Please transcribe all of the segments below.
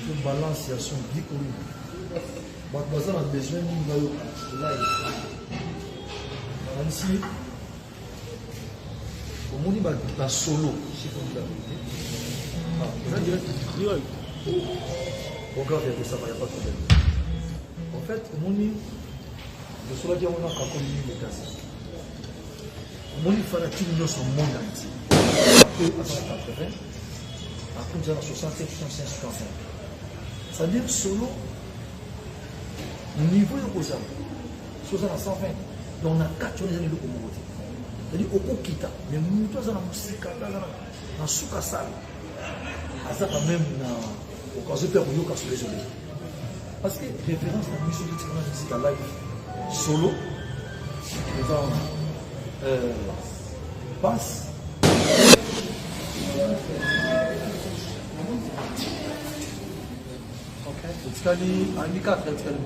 Une balançation bicoli. Baza a besoin d'une live. Ici, au monde la solo, c'est comme ça. Regarde, ça va, il n'y a pas de problème. En fait, au monde, le solo qui a un comme les cas. Au monde, il faut la team dans son monde entier. Après, à 180, après, nous avons 67, 65, 65. C'est-à-dire solo, niveau de cause, 120. Donc on a 4 jours de communauté. C'est-à-dire au Kokita, mais nous tous dans la musique, dans la souka salle, à ça quand même quand je perds au yoga sur les oreilles. Parce que référence à la musique à live solo, nous avons passe. It's Kali, I'm Kat, it's Kali.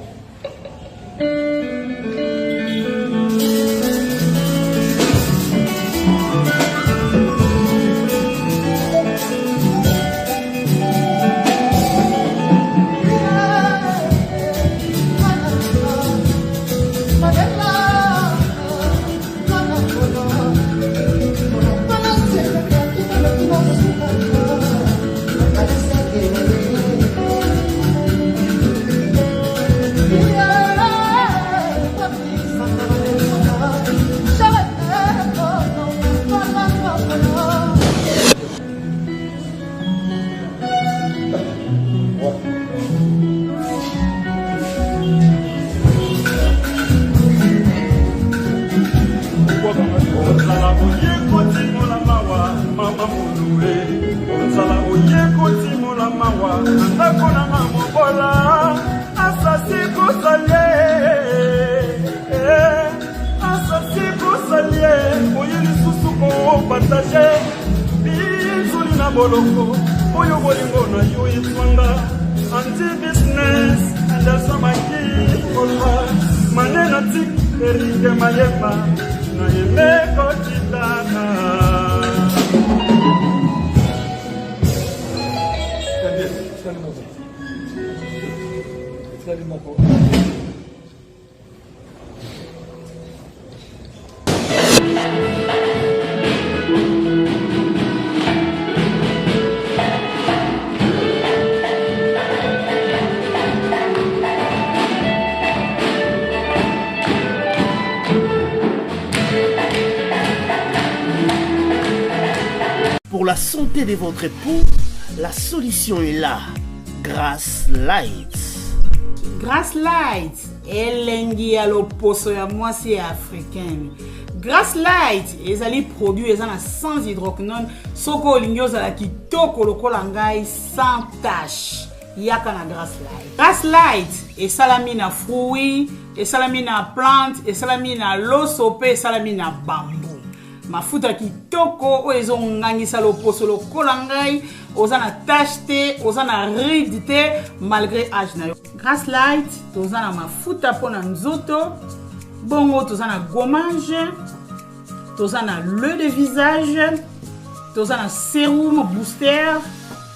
Pour la santé de votre époux, la solution est là. Grass Light. Grass Light, elengi ya loposo ya mwasi africaine. Grass Light, ezali produit ezana sans hydroquinone, soko olingi ozala kitoko lokola ngai sans tache. Yaka na Grass Light. Grass Light esalami na fruit, esalami na plante, esalami na loso pe esalami na bambou. Mafuta kitoko o ezongangisa loposo lokola ngai, ozana tache te, ozana ride te malgré âge na yo. Grass Light tozana mafuta pona nzoto, bongo tozana gommage, tozana l'huile de visage, tozana sérum booster,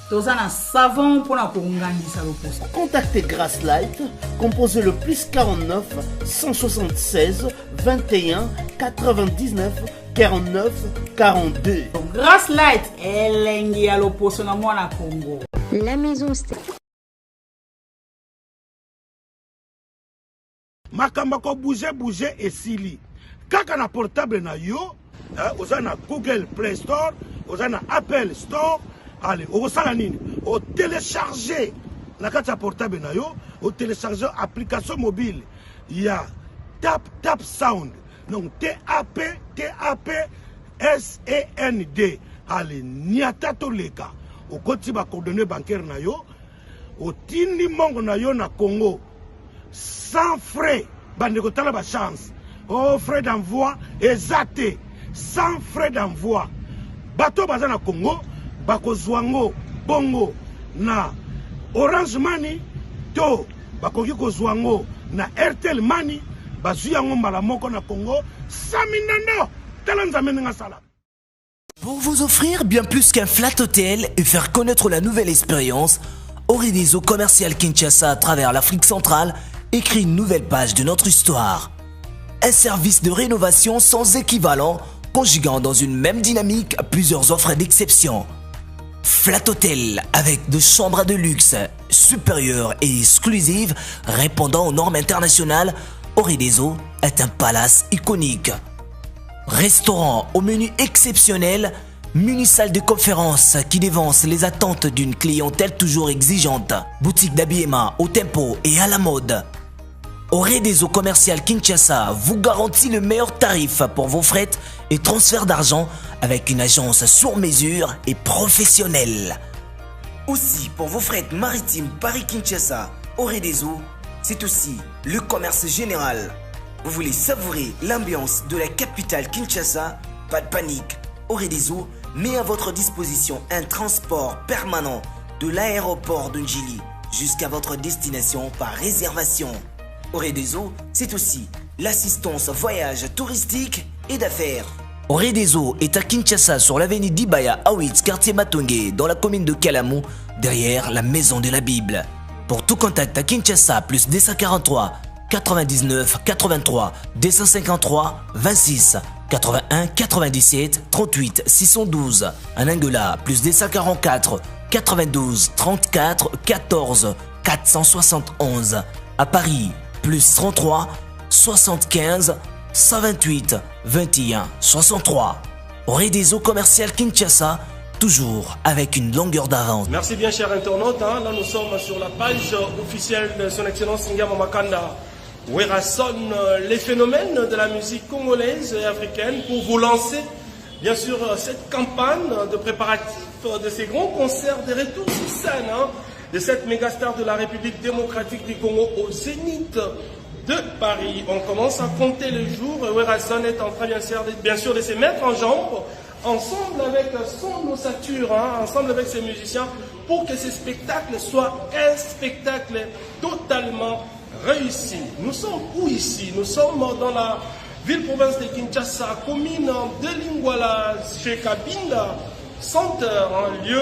tozana savon pona kongangisa loposo. Contactez Grass Light, composez le plus 49 176 21 99 49 42. Grass Light, elengi ya loposo na mwana Congo. La maison Makamba ko bouger esili. Kaka na portable na yo, oza na Google Play Store, oza na Apple Store. Allez, osala nini? O télécharger na kati ya portable na yo, o télécharger application mobile. Ya Tap Sound. Donc TAP-SAND. Allez, niatato leka. Au koti ba coordonnées bancaires na yo, au tindi mongo na yo na Congo. Sans frais, bandeko tala ba chance. Oh, frais d'envoi exacté. Sans frais d'envoi. Bato baza na Congo, bako zwango bongo na Orange Money to bakoki ko zwango na Airtel Money. Bazuya ngomba la moko na Congo, 100 000 nando, tala nzambe nga sala. Pour vous offrir bien plus qu'un flat hôtel et faire connaître la nouvelle expérience, Oredezo Commercial Kinshasa à travers l'Afrique centrale écrit une nouvelle page de notre histoire. Un service de rénovation sans équivalent, conjuguant dans une même dynamique plusieurs offres d'exception. Flat Hotel avec de chambres de luxe, supérieures et exclusives, répondant aux normes internationales, Oredezo est un palace iconique. Restaurant au menu exceptionnel, muni salle de conférence qui dévance les attentes d'une clientèle toujours exigeante. Boutique d'habillement au tempo et à la mode. Oredezo Commercial Kinshasa vous garantit le meilleur tarif pour vos frais et transferts d'argent avec une agence sur mesure et professionnelle. Aussi pour vos frais maritimes Paris-Kinshasa, Oredezo, c'est aussi le commerce général. Vous voulez savourer l'ambiance de la capitale Kinshasa? Pas de panique. Oredezo met à votre disposition un transport permanent de l'aéroport de Njili jusqu'à votre destination par réservation. Oredezo, c'est aussi l'assistance voyage touristique et d'affaires. Oredezo est à Kinshasa sur l'avenue d'Ibaya Awitz, quartier Matongé, dans la commune de Kalamou, derrière la maison de la Bible. Pour tout contact à Kinshasa, plus 243 99 83 253 26 81 97 38 612. En Angola, plus 244 92 34 14 471. À Paris, plus 33 75 128 21 63. Oredezo Commercial Kinshasa, toujours avec une longueur d'avance. Merci bien, chers internautes. Là, nous sommes sur la page officielle de Son Excellence Ngama Makanda Werason, les phénomènes de la musique congolaise et africaine, pour vous lancer, bien sûr, cette campagne de préparatifs de ces grands concerts de retour sur scène de cette méga star de la République démocratique du Congo au Zénith de Paris. On commence à compter les jours. Werason est en train, bien sûr, de se mettre en jambes, ensemble avec son ossature, ensemble avec ses musiciens, pour que ce spectacle soit un spectacle totalement réussi. Nous sommes où ici? Nous sommes dans la ville-province de Kinshasa, commune de Lingwala, chez Kabinda, centre, un lieu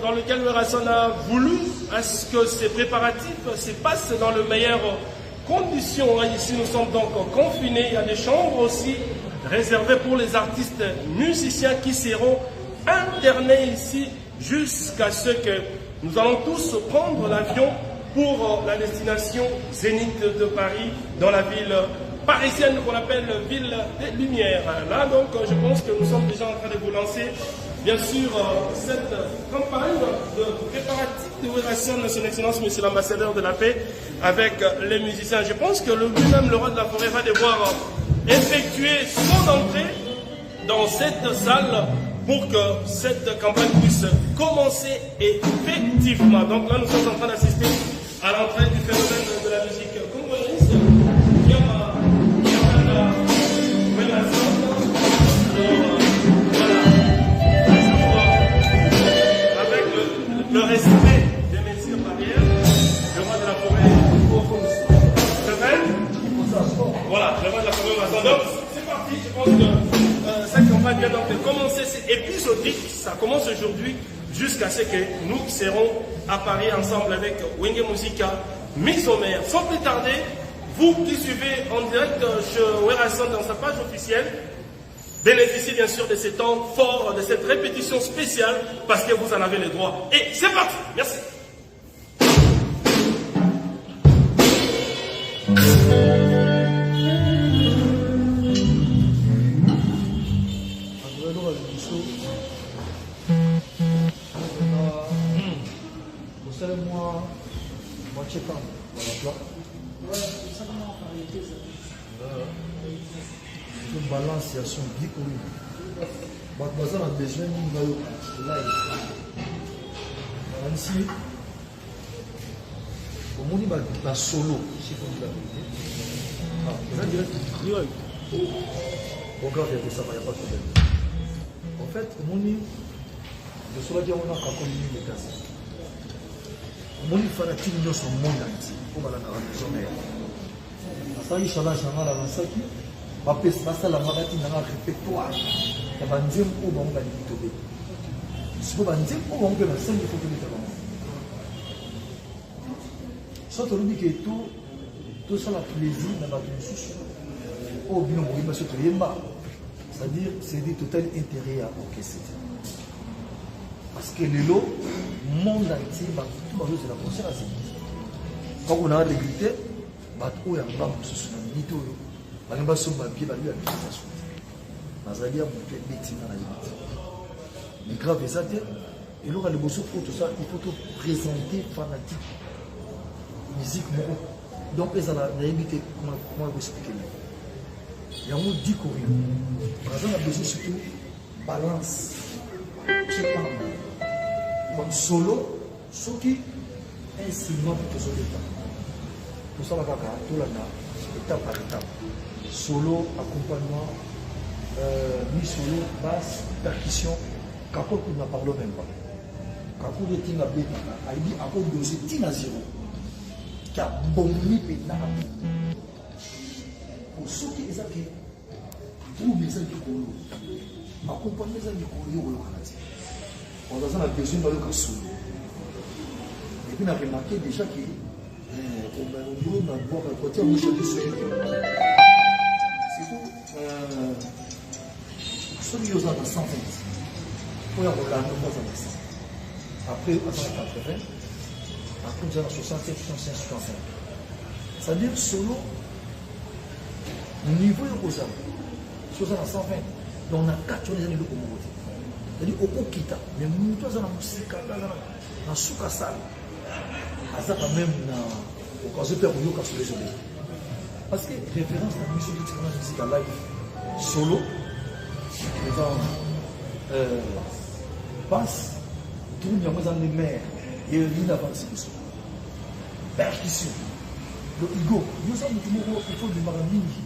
dans lequel Werason a voulu à ce que ces préparatifs se passent dans les meilleures conditions. Ici, nous sommes donc confinés. Il y a des chambres aussi réservées pour les artistes musiciens qui seront internés ici jusqu'à ce que nous allons tous prendre l'avion pour la destination Zénith de Paris, dans la ville parisienne qu'on appelle ville des Lumières. Là, donc, je pense que nous sommes déjà en train de vous lancer, bien sûr, cette campagne de préparatifs de Werason, Son Excellence, Monsieur l'ambassadeur de la paix, avec les musiciens. Je pense que lui-même, le roi de la forêt, va devoir effectuer son entrée dans cette salle pour que cette campagne puisse commencer effectivement. Donc là, nous sommes en train d'assister à l'entrée du phénomène de la musique congolaise. Avec le respect des messieurs barrières, le roi de la forêt se mène. Voilà, le roi de la forêt. Donc c'est parti, je pense que cette campagne vient donc de commencer, c'est épisodique, ça commence aujourd'hui jusqu'à ce que nous serons à Paris ensemble avec Wenge Musica, mise au maire. Sans plus tarder, vous qui suivez en direct chez Werason dans sa page officielle, bénéficiez bien sûr de ces temps forts, de cette répétition spéciale, parce que vous en avez les droits. Et c'est parti, merci. Moi, moitié temps. Une balance à son bico. Baza a besoin d'une live. Ici, au monde la solo, c'est comme ça. Regarde, ça va, il n'y a pas de problème. En fait, au monde, le solo qui a on a pas connu les gaz. Moni fanatique nous sommes monde entier pour la maison mère. Ça y est, chala la nasaki, ba pesa la magati na répertoire. ya banzembo oyo bango balingi tobe siko banzembo oyo bango mpe basengi fo tobeta bango so tolobi ke tosala plaisir na bato mosusu oyo bino boyeba so toyemba c'est-à-dire c'est du total intérêt ya orchestre parce que lelo monde entier bato bazozela concert ya zénith kaka na regrete bato oyo yamba mosusu na minute oyo balingi basomba bie balingi babikisa nazali ya moto ebetinga na yebi te mais grave eza te eloko ya liboso oyo tosala il faut toprésenter fanatique musique moko donc ezala nayebi te comment ekoexplike nini yango dikorio baza na besoin surtout balance chepanga comme solo soki instrument tozoleta tosala kaka tolanda étape par étape solo accompagnement mi-solo, basse, percussion, Kako ne parle même pas. Kako de Tina Beta, il dit à cause de ce Tina Zéro, qui a bombi Pétard. Pour ceux qui sont là, pour les gens qui sont accompagner les gens qui sont là, on a besoin de le solo. Et puis on a remarqué déjà que on a voir un côté où je suis. C'est tout. Celui qui est dans 120, pour y avoir la même chose. Après, en 80, après, nous avons 65, 65, 65. C'est-à-dire, solo, niveau de Rosa, 120. Donc, on a 4 années de communauté. C'est-à-dire, au Kokita, mais nous avons la musique, dans Souka Sal, à ça, quand même, quand je perds au sur les oreilles. Parce que, référence à la musique à live, solo, passe, tourne dans les mers, et il avance sur percussion. Le ego, nous sommes toujours il faut du maramini,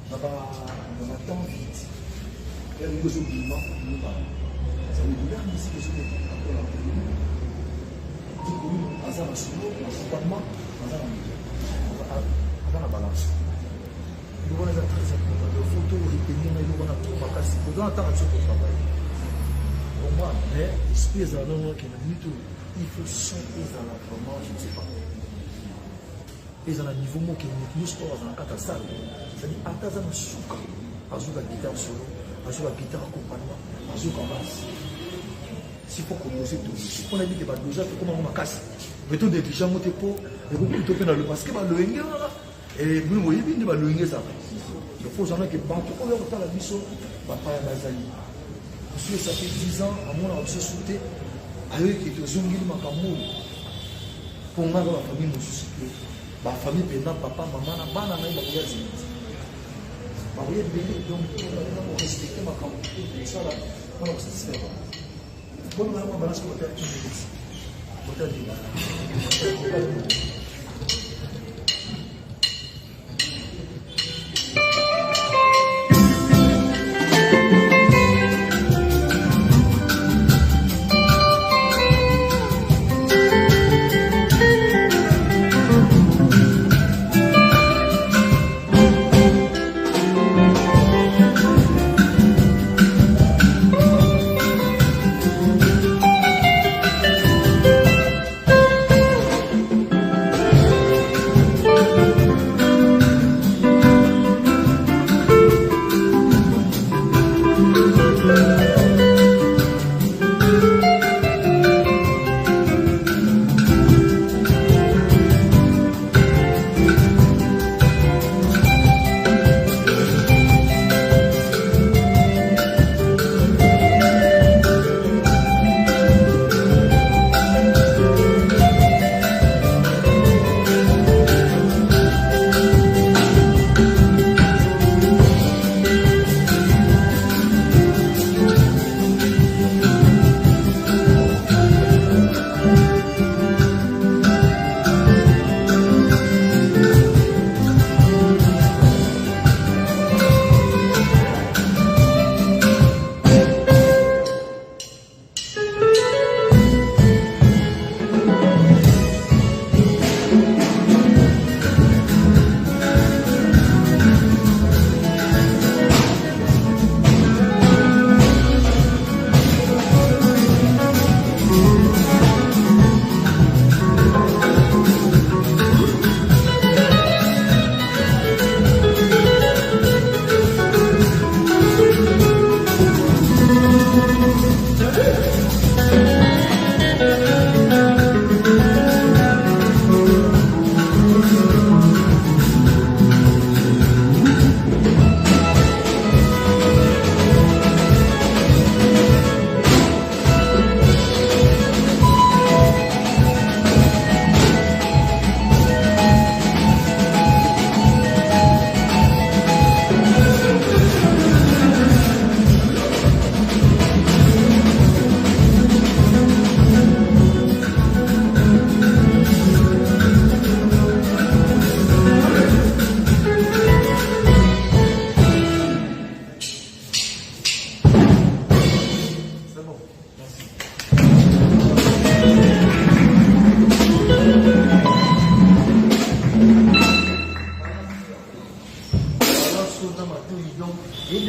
dans la temps vite. Et le ego, c'est le mouvement, ça veut dire que c'est ce que je la solo, dans la balance. Il y a très important. Le photo, retenir, il y a tout ma casse. Il faut attendre ce qu'on travaille. Pour moi, mais espèce d'un homme qui est du tout, il faut chanter dans la vraiment, je ne sais pas. Et dans le niveau mot qui est nous sport dans la carte salle, c'est-à-dire à ta zone souka, à jouer la guitare solo, à jouer la guitare accompagnement, à jouer en basse. S'il faut composer tout, si on a dit que déjà comment on m'a cassé, mais tout déjà monter pour et vous plutôt dans le parce que le là. Et vous voyez bien, il va le ça. Il faut jamais que Bantou, on leur parle la mission, va pas à Bazali. Parce que ça fait 10 ans, à mon avis, se sauter, à eux qui étaient zongis, Makamou. Pour moi, dans la famille, nous susciter. Ma famille, pendant papa, maman, maman, maman, maman, maman, donc, on respecte Makamou. Ça, là, on va se faire. Bon, on va balancer le terrain. On va dire.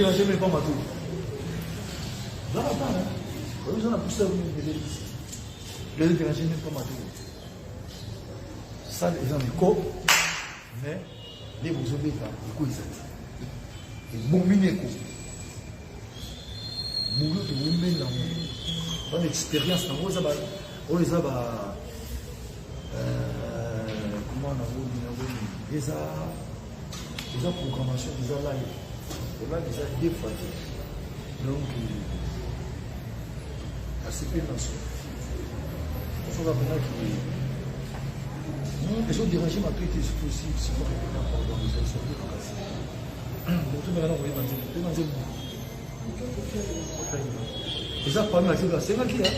déranger même pas ma tour. Là, là, ils ont poussé à vous ne déranger même pas ma tour. Ça, les gens du corps, mais les vous avez là, les couilles, et bon minéco. Moulou de women dans l'expérience, dans les abats, comment on a des programmations, des live. Et là, des fois, donc, assez peu dans ce. On va voir qui. Les autres dérangés m'ont été possible, si vous avez dans les autres. Donc, tout le monde a envoyé dans le et ça, pas mal, c'est là qui est.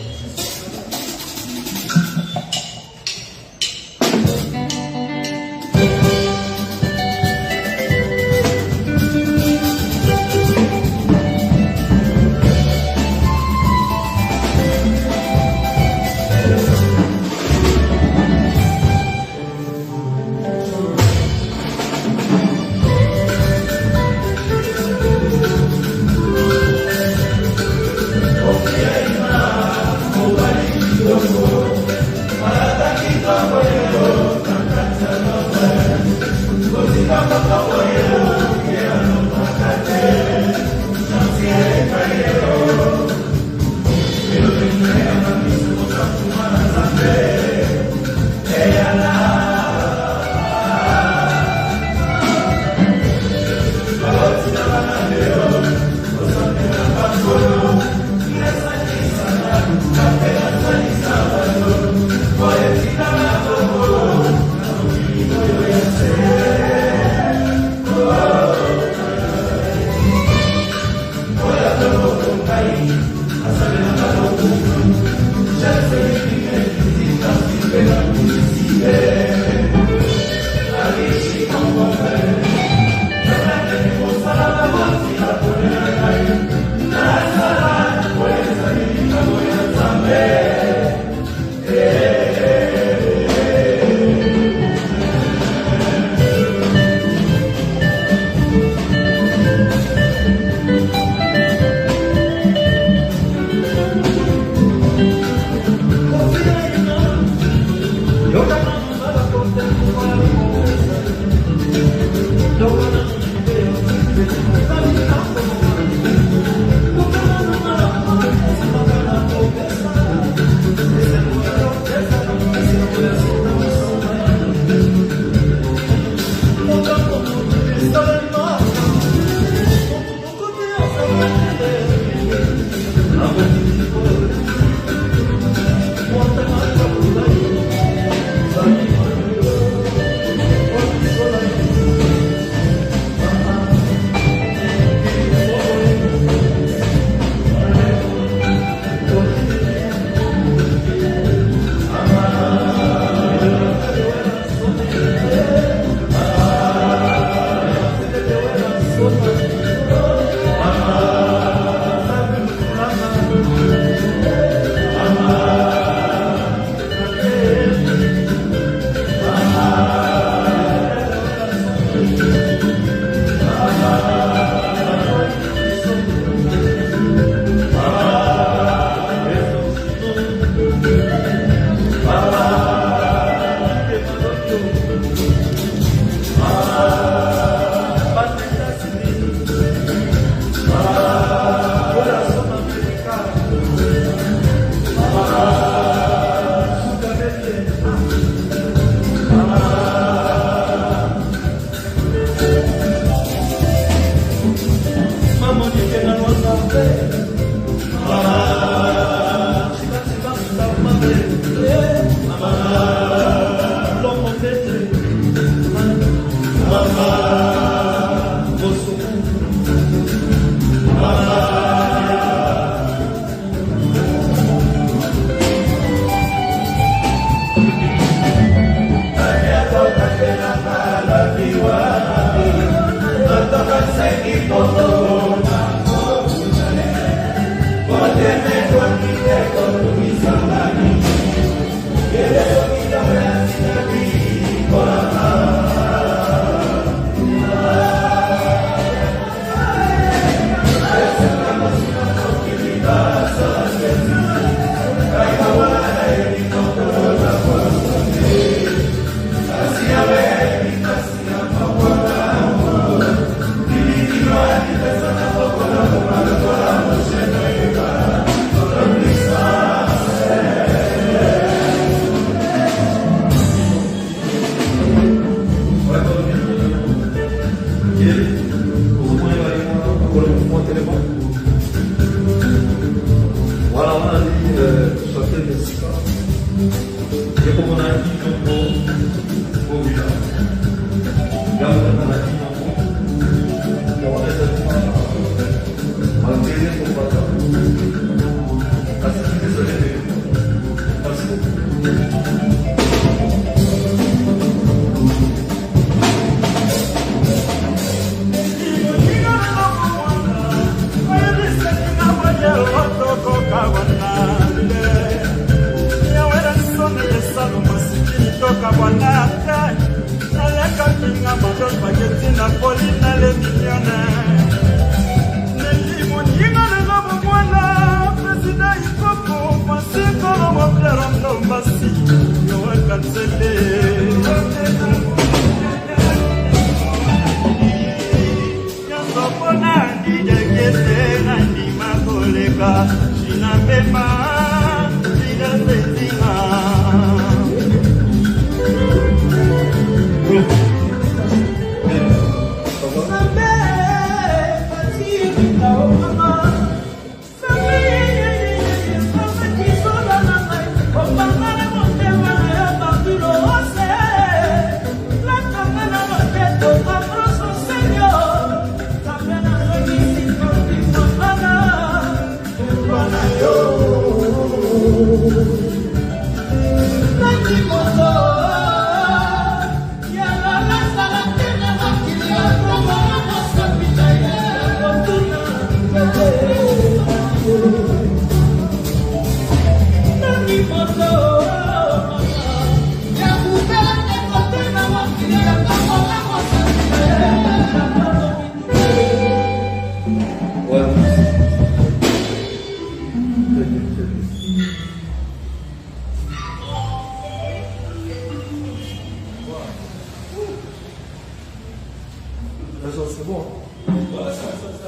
C'est bon. Hein? Voilà, ça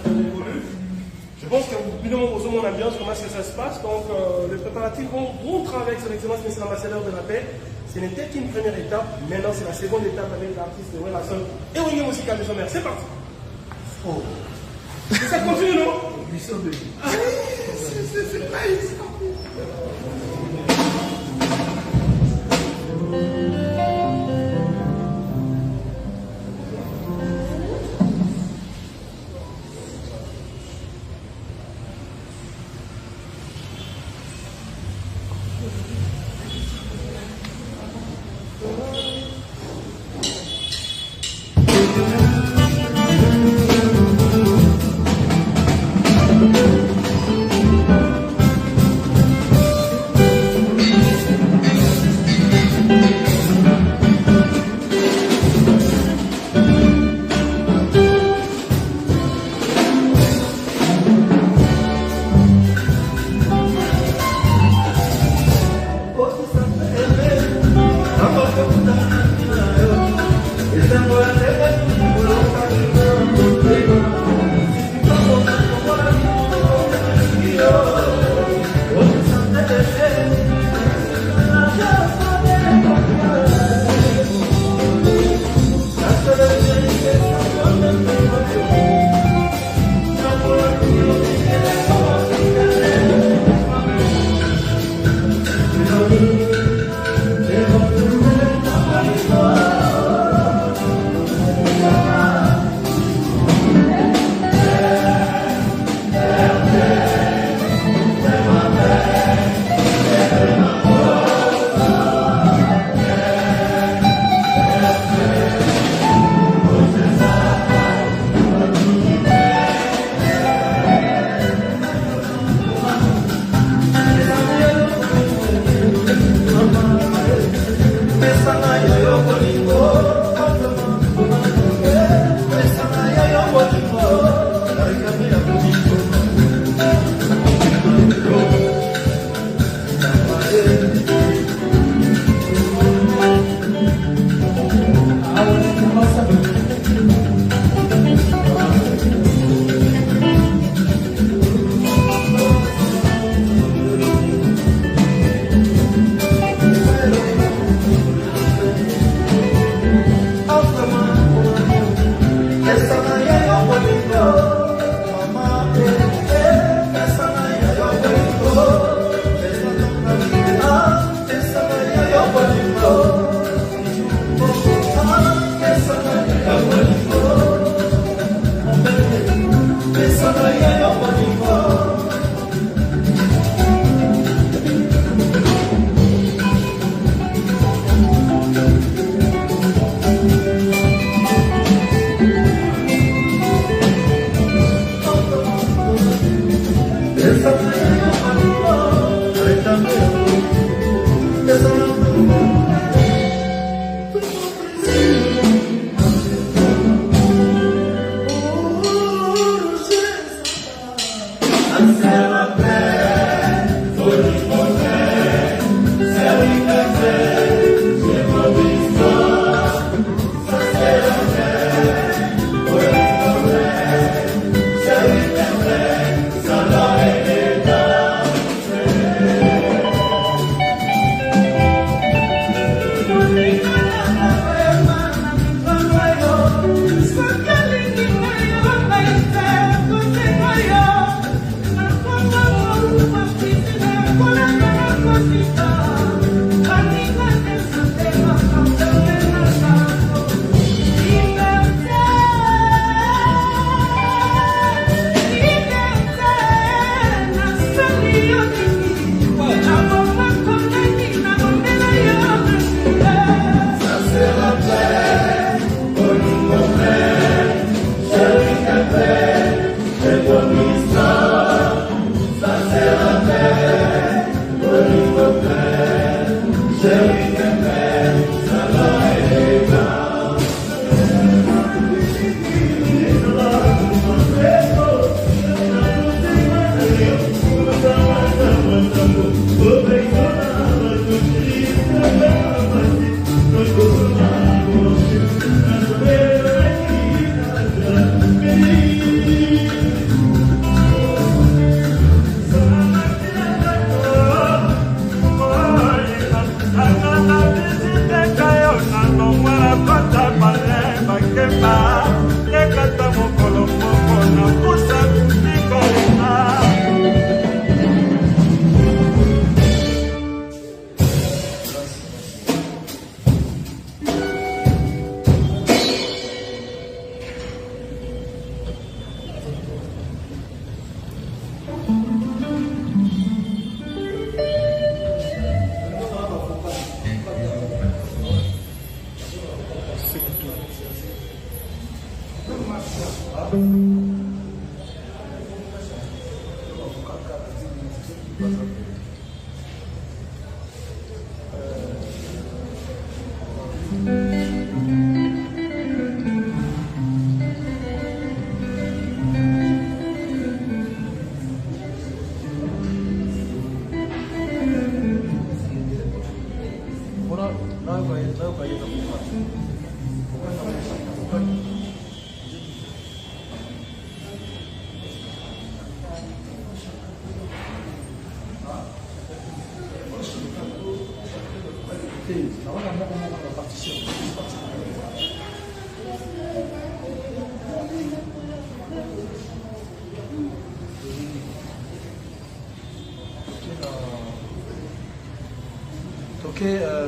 évolue. Je pense que vous pouvez vous mon ambiance, comment est-ce que ça se passe. Donc, les préparatifs vont travailler avec son excellence, monsieur l'ambassadeur de la paix. Ce n'était qu'une première étape. Maintenant, c'est la seconde étape avec l'artiste Werason et Wenge Musical de Sommer. C'est parti. Oh. Et ça continue, non? C'est nice. Estamos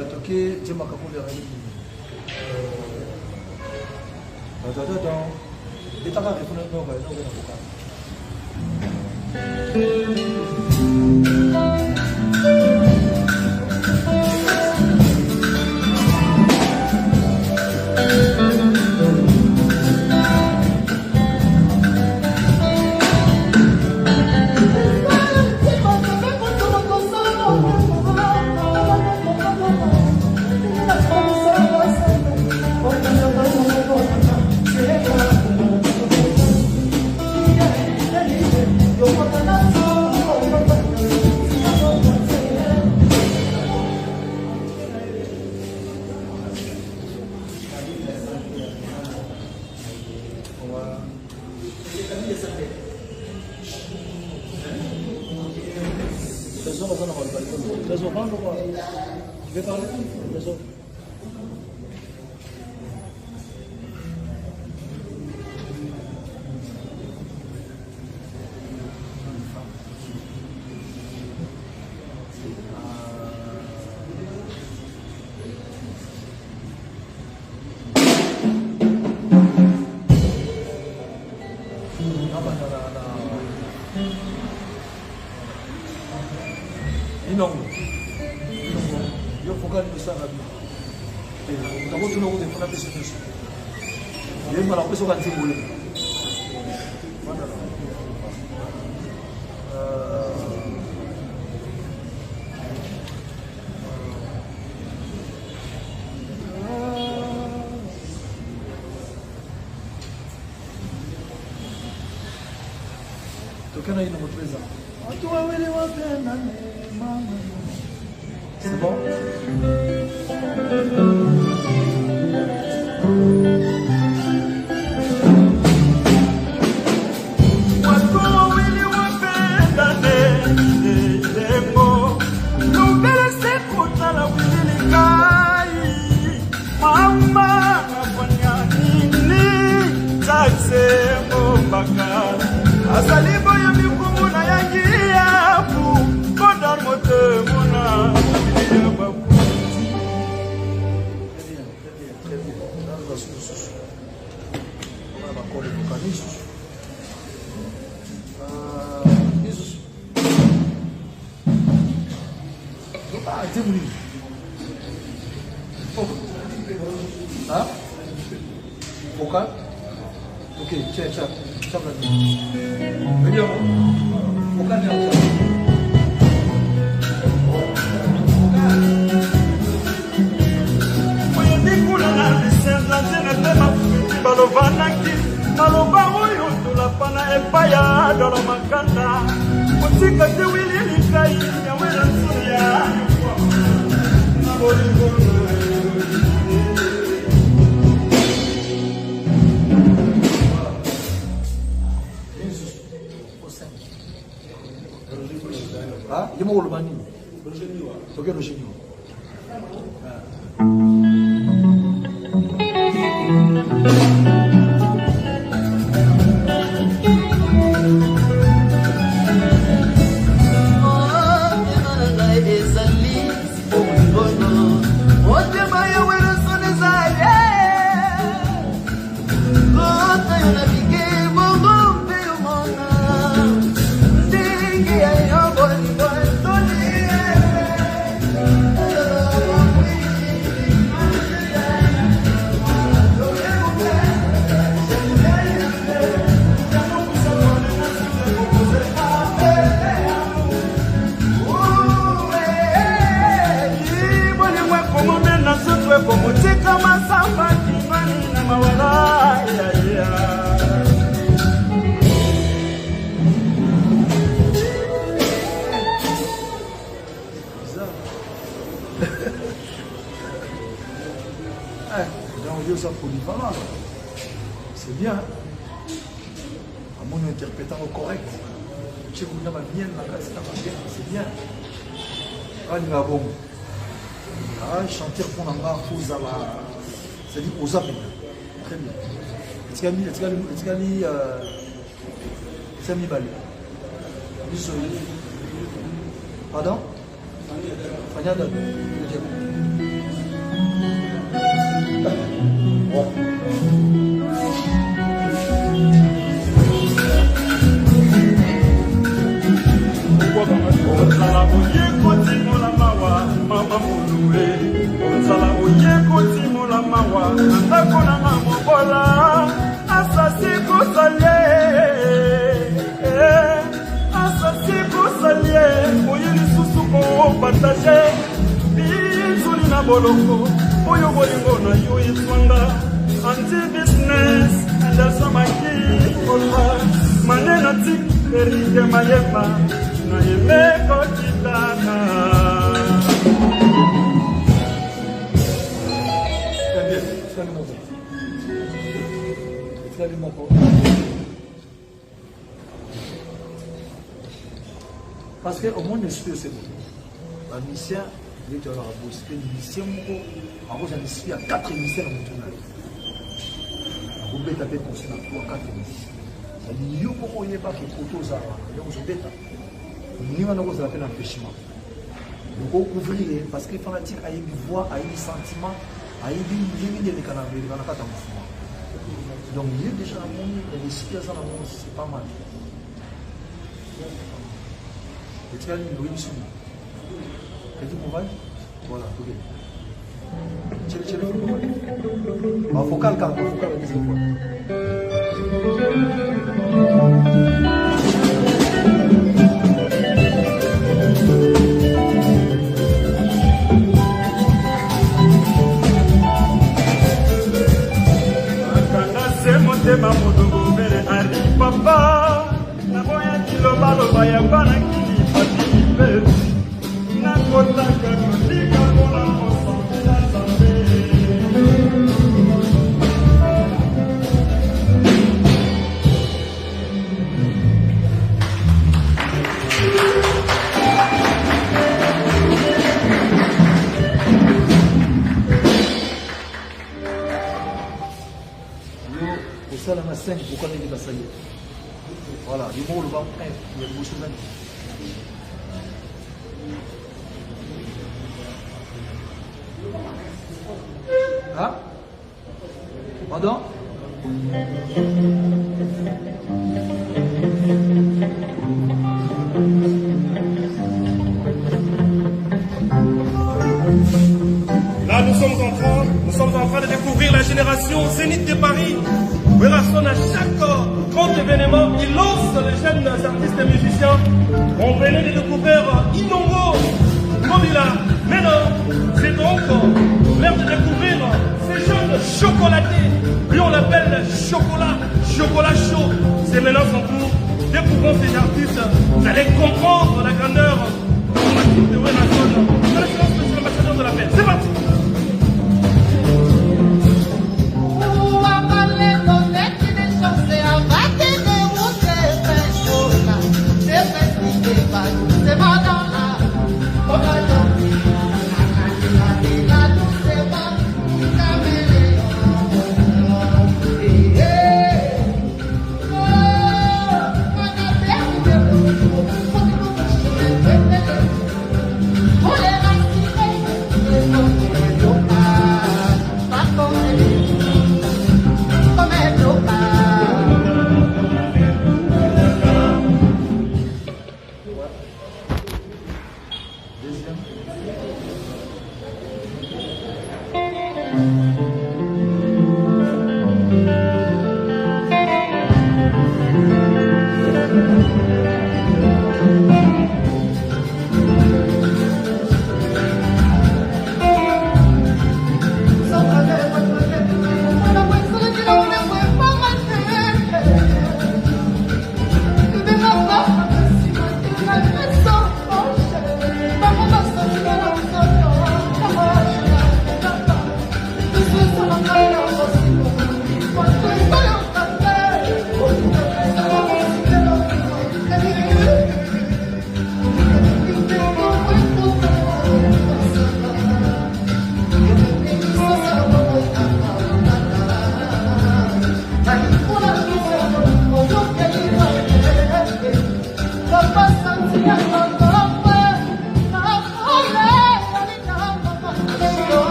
Toke jema kakule rali da etaka refuna no ba no na buka C'est bon? Asalibo ya mikumu na yangia pu Koda mote muna Vocal? Ok, tiens. Venez, vocal bien. Maloba oyo tolapana epai ya dolo makanda motika te wili likai ya wela nsuya na bolingo Ah, il y a mon Olbani. Ok, le génie. C'est bien. À mon interprétant correct. C'est bien. Bon. Chanter pour Nanga, c'est-à-dire aux appels. Très bien. Sami Bali. Pardon? Fanyada. Boloko, oyo bolingo na yo iswanga, anti business, ndasa maki, olma, manena tik, erike mayema, na yemeko kitana. Parce qu'au monde esprit, c'est bon. La mission, il y a une mission, il y a 4 missions dans le tournage. Vous pouvez taper pour ça, 3-4 missions. C'est-à-dire, il y a pas de photos à vous bêta. Nous avons un empêchement. Donc, vous ouvrir, parce que les fanatiques ont une voix, ont un sentiment, ont une idée de canapé, de canapé dans le mouvement. Donc, il y a déjà un monde, les situations dans le monde, c'est pas mal. Et tu as une réunion. Et tu comprends? Voilà, ok. Tu le fais. Focal, quand focal, la deuxième fois. Akanda se motema modogo mere ari papa na boya kilo a 5 pourquoi tu pas ça y est. Voilà, du mot le vent, il y a beaucoup de choses. Hein? Pardon? Là, nous sommes en train de découvrir la génération Zénith de Paris. Werason, à chaque grand événement, il lance les jeunes artistes et musiciens. On venait de découvrir Inongo, Mobila. Maintenant, c'est donc l'heure de découvrir ces jeunes chocolatés. Lui, on l'appelle chocolat chaud. C'est maintenant son tour. Découvrons ces artistes. Vous allez comprendre la grandeur de Werason. C'est l'ambassadeur de la paix. C'est parti.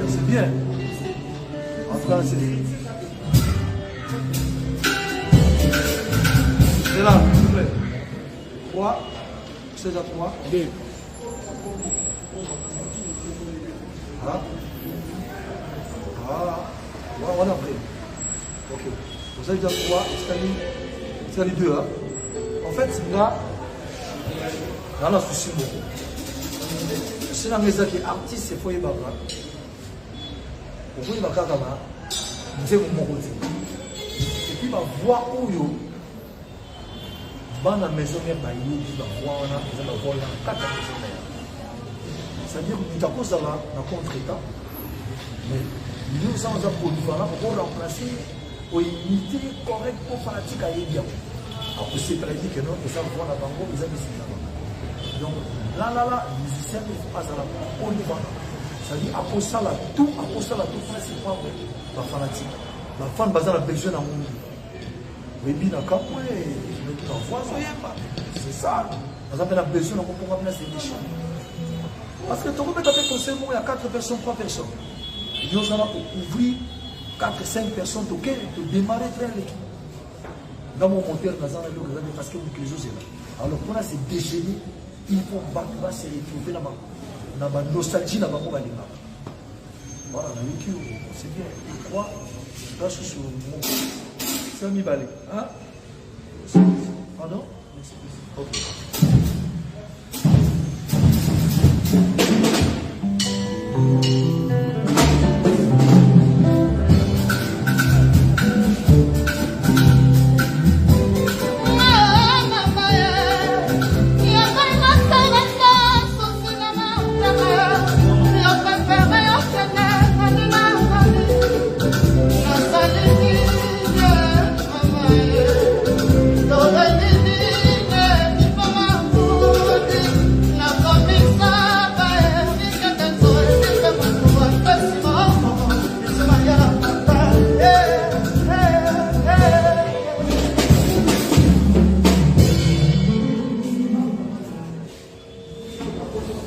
C'est bien. En tout cas, c'est là, s'il vous plaît. 3, 16 à 3, 2. Voilà. Voilà. On a pris. Ok. Vous avez déjà 3, c'est les 2. Hein. En fait, c'est là. Dans la souci, c'est la maison qui est artiste, c'est Foye Baba. Pour Foye Baba, c'est mon côté. Et puis, ma voix où yo, dans la maison, il y a une voix, c'est-à-dire que nous avons ça là, dans le contre-état. Mais nous sommes en train de remplacer pour imiter correct pour fanatique à Yédia. Après, c'est très dit que non, ils ont voix là-bas, ils ont des donc là, les musiciens ne font pas ça là, on y va. C'est-à-dire, après ça là, tout principalement, la fanatique. La fan basée la besoin dans le monde. Oui, bien, quand on c'est ça. Par exemple, la besoin dans le monde, on va c'est déchets. Parce que tu peux mettre avec ton cerveau, il y a 4 personnes, 3 personnes. Nous allons ouvrir 4, 5 personnes, tu démarrer très l'équipe. Dans mon moteur, parce que les choses sont là. Alors, pour là, c'est déchaîné. Il faut se retrouver dans la nostalgie, dans la voilà, c'est bien. 3, là, je suis sur mon. C'est un mi-balai. Hein? Pardon? Ok.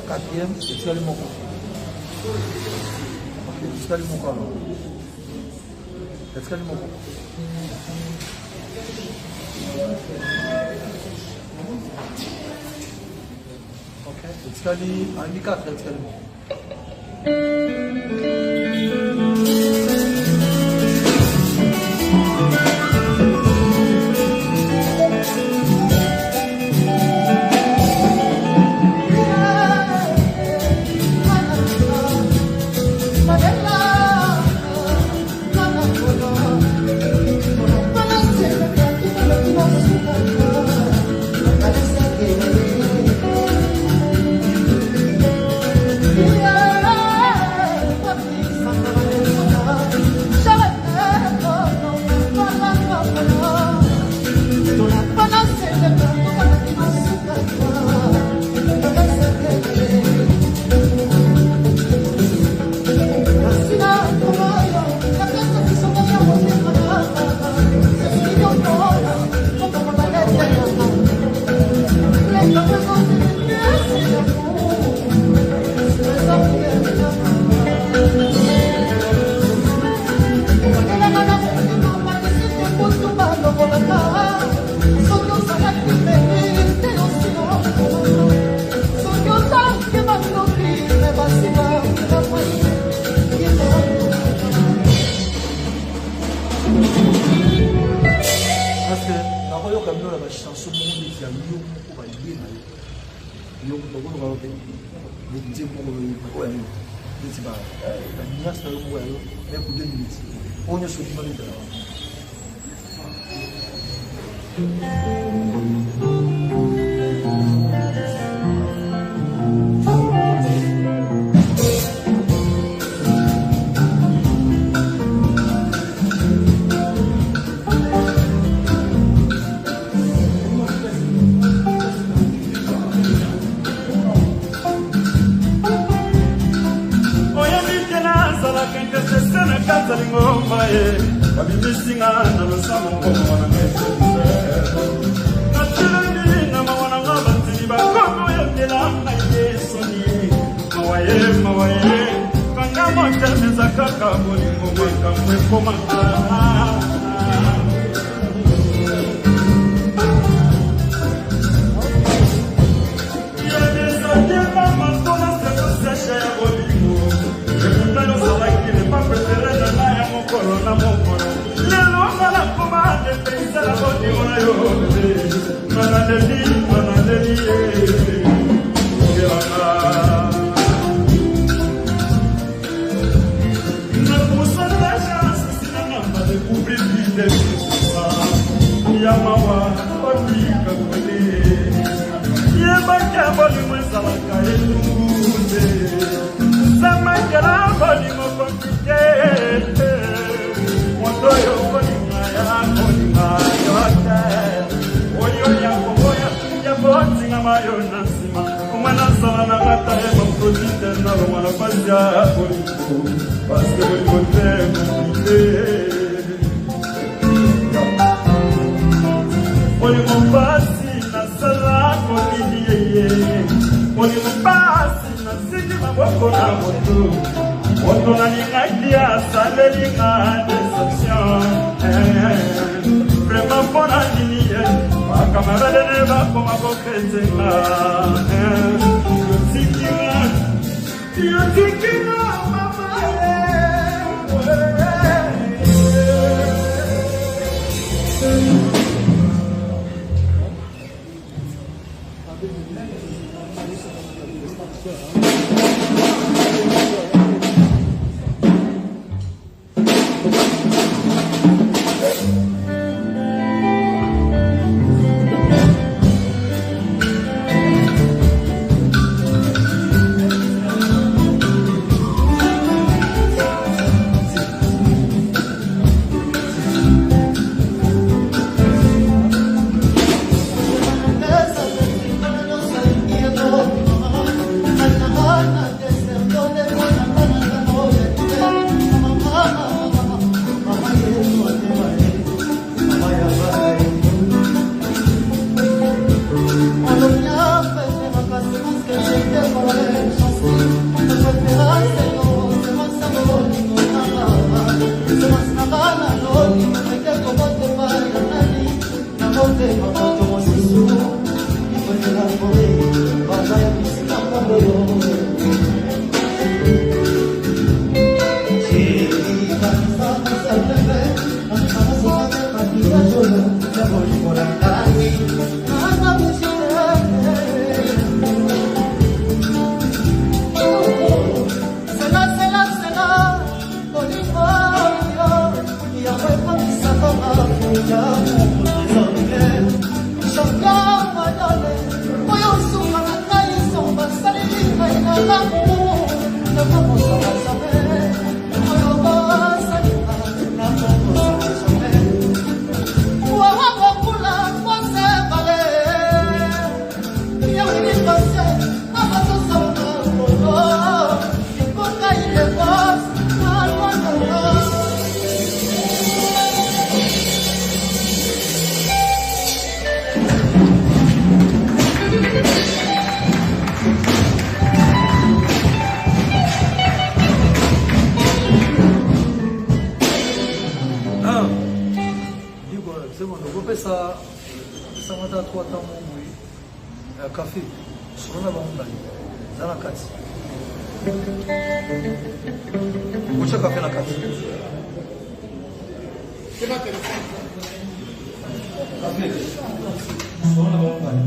Quatrième, c'est le mot. C'est le mot alors. C'est le mot. Ok, c'est le indicateur, c'est le mot. café sona baundani zana kati kucha café na kati café sona baundani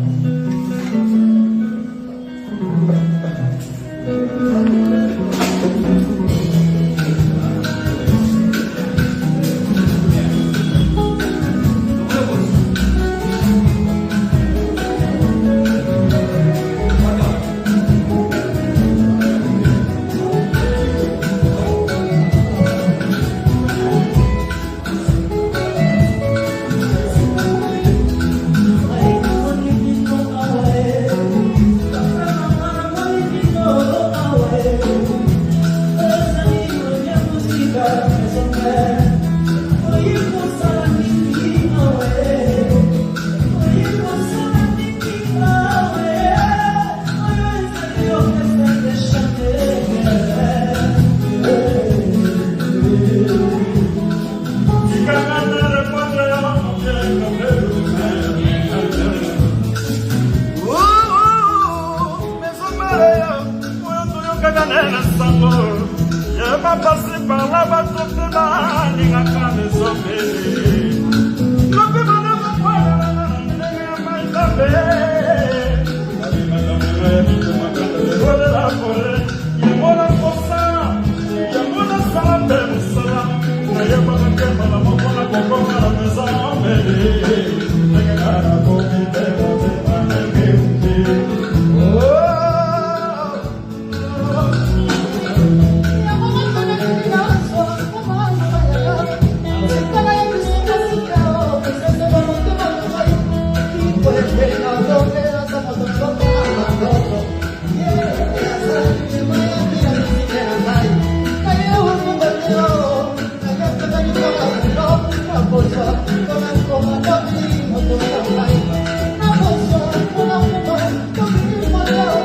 Come on,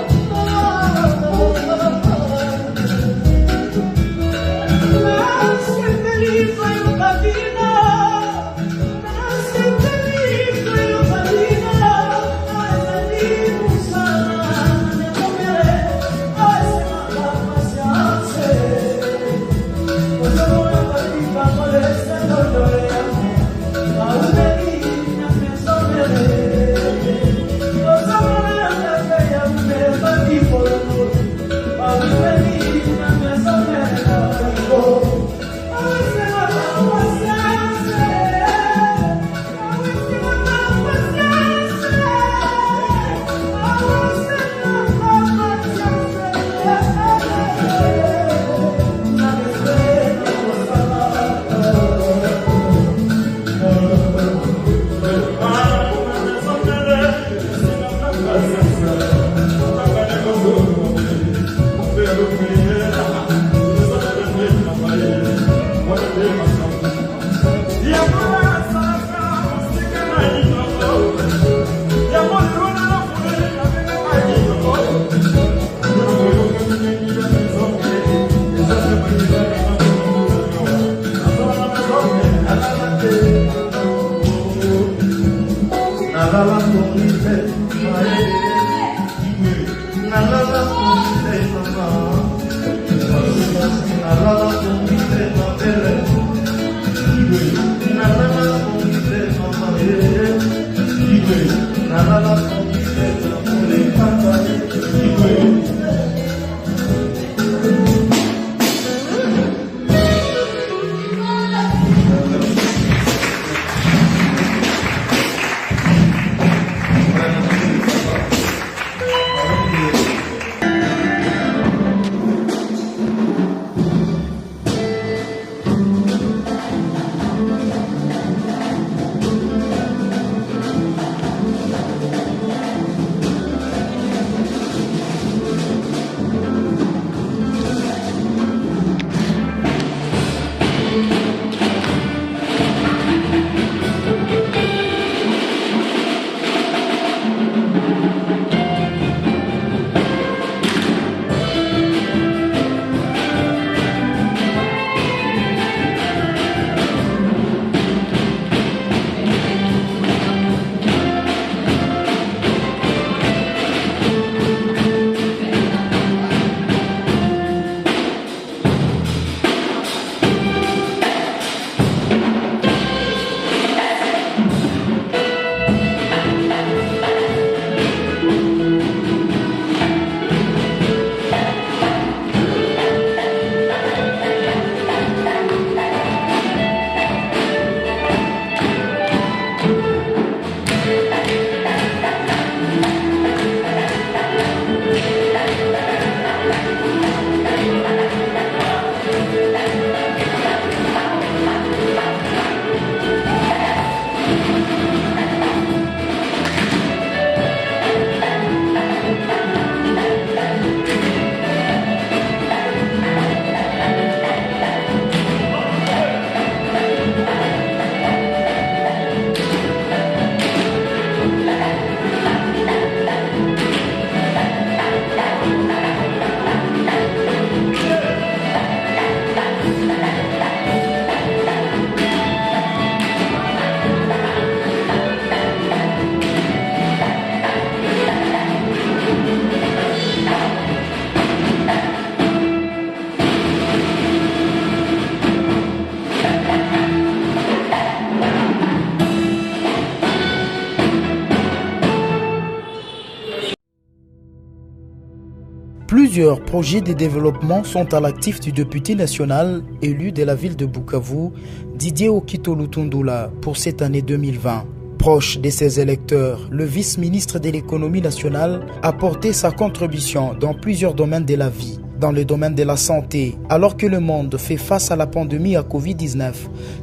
Plusieurs projets de développement sont à l'actif du député national élu de la ville de Bukavu, Didier Okito Lutundula, pour cette année 2020. Proche de ses électeurs, le vice-ministre de l'économie nationale a porté sa contribution dans plusieurs domaines de la vie. Dans le domaine de la santé, alors que le monde fait face à la pandémie à Covid-19,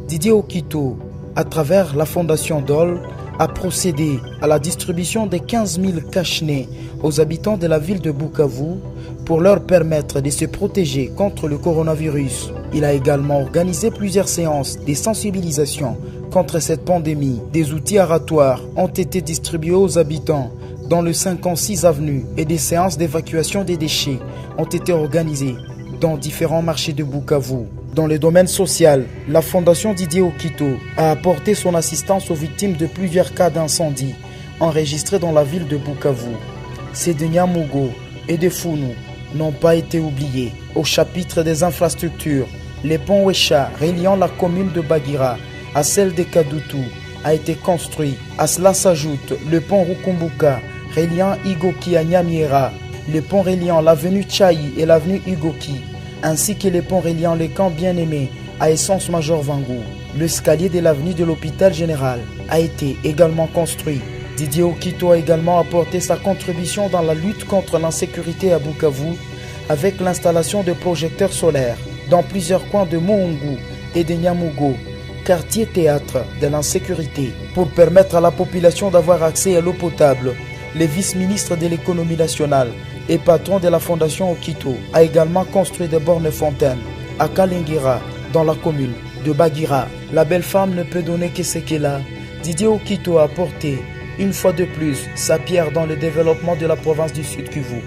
Didier Okito, à travers la fondation DOL, a procédé à la distribution de 15 000 cache-nez aux habitants de la ville de Bukavu pour leur permettre de se protéger contre le coronavirus. Il a également organisé plusieurs séances de sensibilisation contre cette pandémie. Des outils aratoires ont été distribués aux habitants dans le 56 avenue et des séances d'évacuation des déchets ont été organisées dans différents marchés de Bukavu. Dans le domaine social, la fondation Didier Okito a apporté son assistance aux victimes de plusieurs cas d'incendie enregistrés dans la ville de Bukavu. Ces de Nyamugo et de Funu n'ont pas été oubliés. Au chapitre des infrastructures, le pont Wesha reliant la commune de Bagira à celle de Kadutu a été construit. À cela s'ajoute le pont Rukumbuka reliant Igoki à Nyamiera, le pont reliant l'avenue Tchaï et l'avenue Igoki, ainsi que le pont reliant les camps bien-aimés à Essence Major Vangou. L'escalier de l'avenue de l'hôpital général a été également construit. Didier Okito a également apporté sa contribution dans la lutte contre l'insécurité à Bukavu avec l'installation de projecteurs solaires dans plusieurs coins de Mohungu et de Nyamugo, quartier théâtre de l'insécurité, pour permettre à la population d'avoir accès à l'eau potable. Le vice-ministre de l'économie nationale et patron de la fondation Okito a également construit des bornes fontaines à Kalingira, dans la commune de Bagira. La belle femme ne peut donner que ce qu'elle a. Didier Okito a apporté une fois de plus sa pierre dans le développement de la province du Sud Kivu.